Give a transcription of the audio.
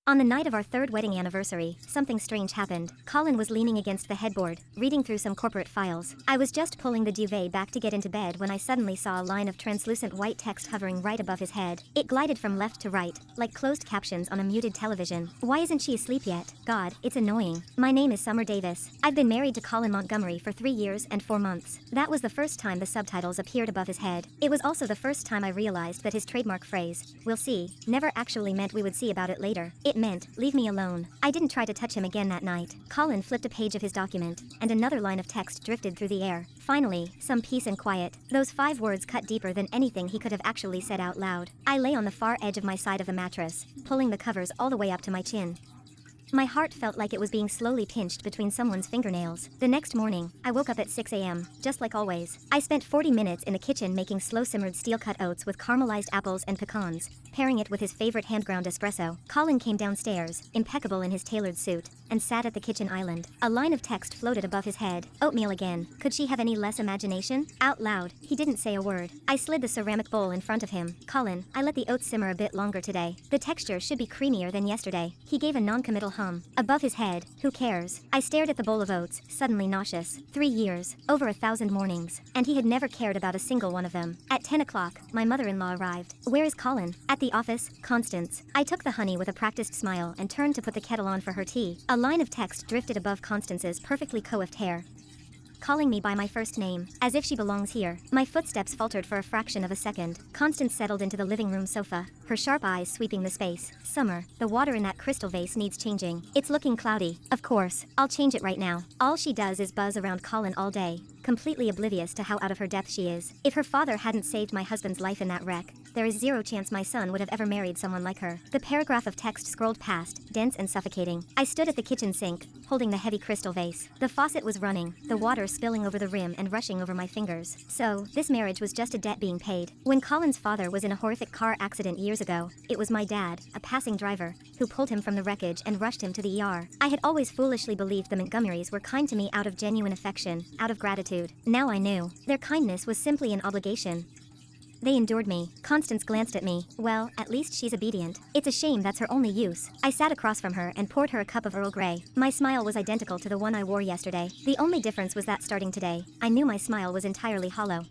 On the night of our third wedding anniversary, something strange happened. Colin was leaning against the headboard, reading through some corporate files. I was just pulling the duvet back to get into bed when I suddenly saw a line of translucent white text hovering right above his head. It glided from left to right, like closed captions on a muted television. Why isn't she asleep yet? God, it's annoying. My name is Summer Davis. I've been married to Colin Montgomery for 3 years and 4 months. That was the first time the subtitles appeared above his head. It was also the first time I realized that his trademark phrase, "we'll see," never actually meant we would see about it later. It meant, leave me alone. I didn't try to touch him again that night. Colin flipped a page of his document, and another line of text drifted through the air. Finally, some peace and quiet. Those 5 words cut deeper than anything he could have actually said out loud. I lay on the far edge of my side of the mattress, pulling the covers all the way up to my chin. My heart felt like it was being slowly pinched between someone's fingernails. The next morning, I woke up at 6 a.m., just like always. I spent 40 minutes in the kitchen making slow-simmered steel-cut oats with caramelized apples and pecans, pairing it with his favorite hand-ground espresso. Colin came downstairs, impeccable in his tailored suit, and sat at the kitchen island. A line of text floated above his head. Oatmeal again. Could she have any less imagination? Out loud, he didn't say a word. I slid the ceramic bowl in front of him. Colin, I let the oats simmer a bit longer today. The texture should be creamier than yesterday. He gave a non-committal hum. Above his head, who cares? I stared at the bowl of oats, suddenly nauseous. 3 years, over 1,000 mornings, and he had never cared about a single one of them. At 10 o'clock, my mother-in-law arrived. Where is Colin? At the office, Constance. I took the honey with a practiced smile and turned to put the kettle on for her tea. A line of text drifted above Constance's perfectly coiffed hair, calling me by my first name, as if she belongs here. My footsteps faltered for a fraction of a second. Constance settled into the living room sofa, her sharp eyes sweeping the space. Summer, the water in that crystal vase needs changing. It's looking cloudy. Of course, I'll change it right now. All she does is buzz around Colin all day, completely oblivious to how out of her depth she is. If her father hadn't saved my husband's life in that wreck, there is 0 chance my son would have ever married someone like her. The paragraph of text scrolled past, dense and suffocating. I stood at the kitchen sink, holding the heavy crystal vase. The faucet was running, the water spilling over the rim and rushing over my fingers. So, this marriage was just a debt being paid. When Colin's father was in a horrific car accident years ago, it was my dad, a passing driver, who pulled him from the wreckage and rushed him to the ER. I had always foolishly believed the Montgomerys were kind to me out of genuine affection, out of gratitude. Now I knew. Their kindness was simply an obligation. They endured me. Constance glanced at me. Well, at least she's obedient. It's a shame that's her only use. I sat across from her and poured her a cup of Earl Grey. My smile was identical to the one I wore yesterday. The only difference was that starting today, I knew my smile was entirely hollow.